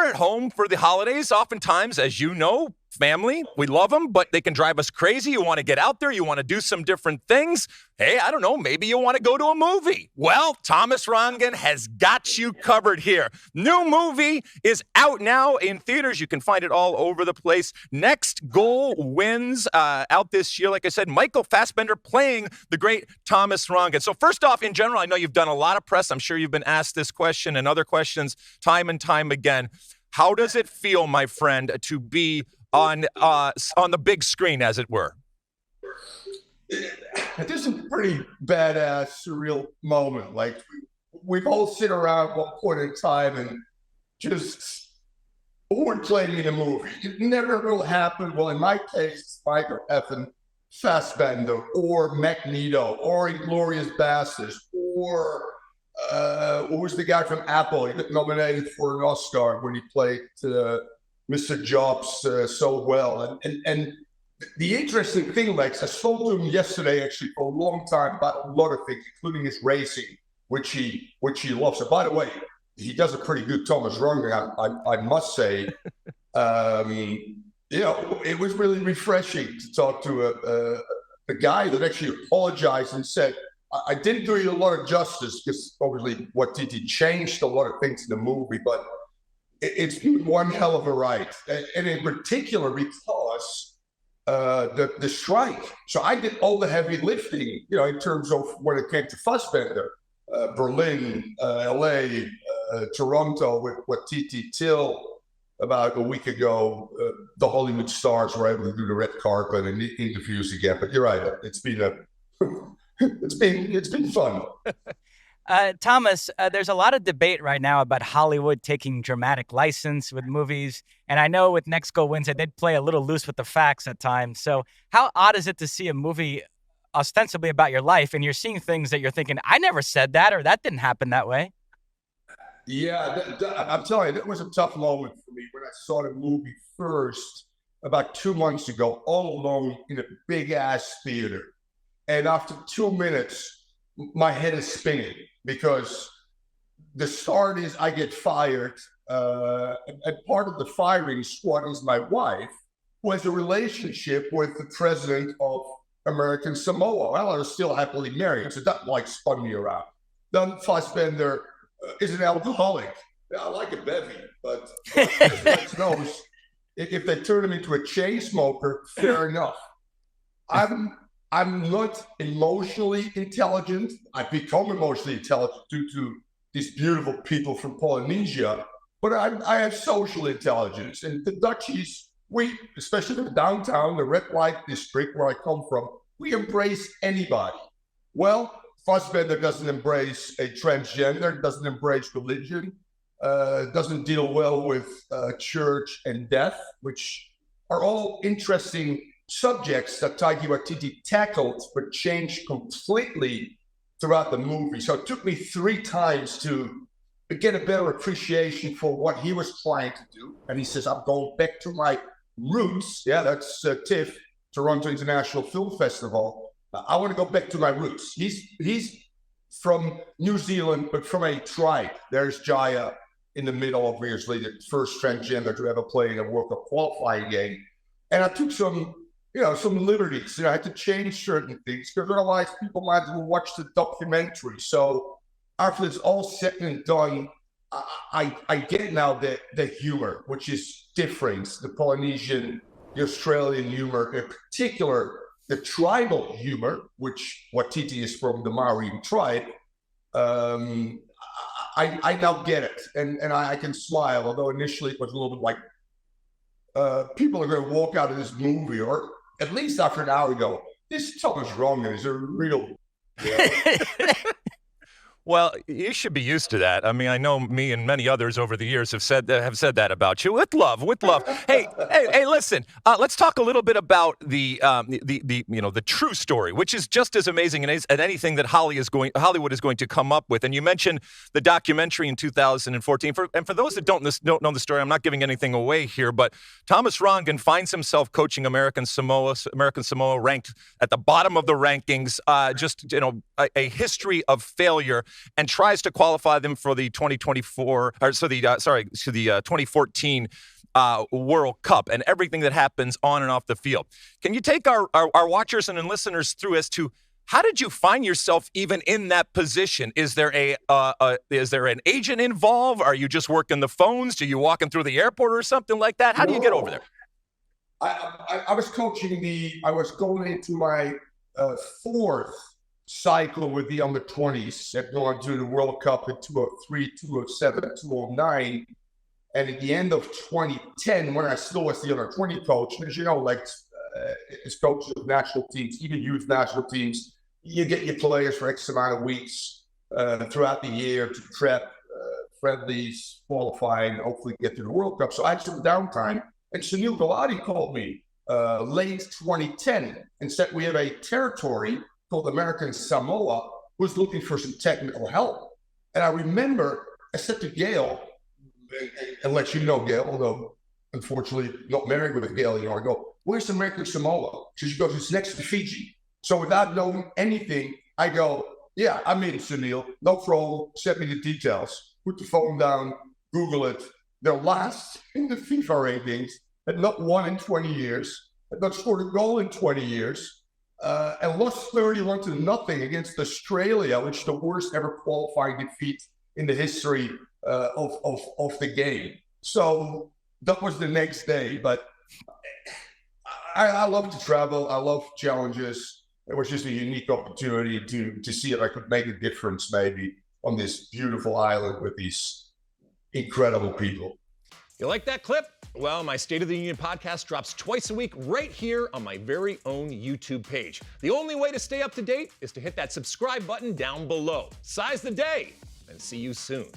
we're at home for the holidays, oftentimes, as you know, family, we love them, but they can drive us crazy. You want to get out there. You want to do some different things. Hey, I don't know, maybe you want to go to a movie. Well, Thomas Rongen has got you covered here. New movie is out now in theaters. You can find it all over the place. Next Goal Wins out this year. Like I said, Michael Fassbender playing the great Thomas Rongen. So first off, in general, I know you've done a lot of press. I'm sure you've been asked this question and other questions time and time again. How does it feel, my friend, to be on the big screen, as it were? This is a pretty badass, surreal moment. Like, we've all sit around one point in time and just playing in a movie. It never will happen. Well, in my case, Michael effing Fassbender or Magneto or Inglourious Basterds or what was the guy from Apple? He got nominated for an Oscar when he played Mr. Jobs so well. And the interesting thing, Lex, I spoke to him yesterday actually for a long time about a lot of things, including his racing, which he loves. And by the way, he does a pretty good Thomas Rongen, I must say. It was really refreshing to talk to a guy that actually apologized and said, I didn't do you a lot of justice because obviously what Titi changed a lot of things in the movie, but it's been one hell of a ride. And in particular, because the strike. So I did all the heavy lifting, in terms of when it came to Fassbender, Berlin, LA, Toronto with what Titi till about a week ago, the Hollywood stars were able to do the red carpet and interviews again. But you're right, it's been it's been fun. Thomas, there's a lot of debate right now about Hollywood taking dramatic license with movies. And I know with Next Goal Wins, they did play a little loose with the facts at times. So how odd is it to see a movie ostensibly about your life and you're seeing things that you're thinking, I never said that, or that didn't happen that way? Yeah, I'm telling you, that was a tough moment for me when I saw the movie first about 2 months ago, all alone in a big-ass theater. And after 2 minutes, my head is spinning because the start is I get fired. And part of the firing squad is my wife, who has a relationship with the president of American Samoa. Well, I was still happily married, so that spun me around. Then Fassbender is an alcoholic. I like a bevy, but Lex knows if they turn him into a chain smoker, fair enough. I'm not emotionally intelligent. I've become emotionally intelligent due to these beautiful people from Polynesia, but I have social intelligence. And the Dutchies, especially in downtown, the red light district where I come from, we embrace anybody. Well, Fassbender doesn't embrace a transgender, doesn't embrace religion, doesn't deal well with church and death, which are all interesting subjects that Taika Waititi tackled, but changed completely throughout the movie. So it took me 3 times to get a better appreciation for what he was trying to do. And he says, I'm going back to my roots. Yeah, that's TIFF, Toronto International Film Festival. I want to go back to my roots. He's from New Zealand, but from a tribe. There's Jaya in the middle, obviously, the first transgender to ever play in a World Cup qualifying game. And I took some liberties. I had to change certain things because otherwise people might watch the documentary. So after it's all said and done, I get now the humor, which is different. The Polynesian, the Australian humor, in particular, the tribal humor, which Waititi is from the Maori tribe. I now get it, and I can smile. Although initially it was a little bit like people are going to walk out of this movie, or at least after an hour ago, this Thomas Rongen is a real. Yeah. Well, you should be used to that. I mean, I know me and many others over the years have said that about you with love. Hey, listen. Let's talk a little bit about the true story, which is just as amazing as anything that Hollywood is going to come up with. And you mentioned the documentary in 2014. And for those that don't know the story, I'm not giving anything away here, but Thomas Rongen finds himself coaching American Samoa ranked at the bottom of the rankings. A history of failure. and tries to qualify them for the 2014 World Cup and everything that happens on and off the field. Can you take our watchers and listeners through as to how did you find yourself even in that position? Is there an agent involved? Are you just working the phones? Do you walking through the airport or something like that? How do you get over there? I was coaching I was going into my fourth cycle with the under-20s. I've gone to the World Cup in 2003, 2007, 2009. And at the end of 2010, when I still was the under-20 coach, as you know, like as coaches of national teams, even youth national teams, you get your players for X amount of weeks throughout the year to prep friendlies, qualifying, hopefully get to the World Cup. So I had some downtime. And Sunil Gulati called me late 2010 and said, we have a territory called American Samoa who's looking for some technical help. And I remember I said to Gail, and let you know, Gail, although unfortunately not married with a Gail, I go, where's American Samoa? She goes, it's next to Fiji. So without knowing anything, I go, yeah, I'm in, Sunil. No problem. Send me the details. Put the phone down, Google it. They're last in the FIFA ratings, had not won in 20 years, had not scored a goal in 20 years, and lost 31-0 against Australia, which is the worst ever qualifying defeat in the history of the game. So that was the next day. But I love to travel. I love challenges. It was just a unique opportunity to see if I could make a difference maybe on this beautiful island with these incredible people. You like that clip? Well, my State of the Union podcast drops twice a week right here on my very own YouTube page. The only way to stay up to date is to hit that subscribe button down below. Size the day, and see you soon.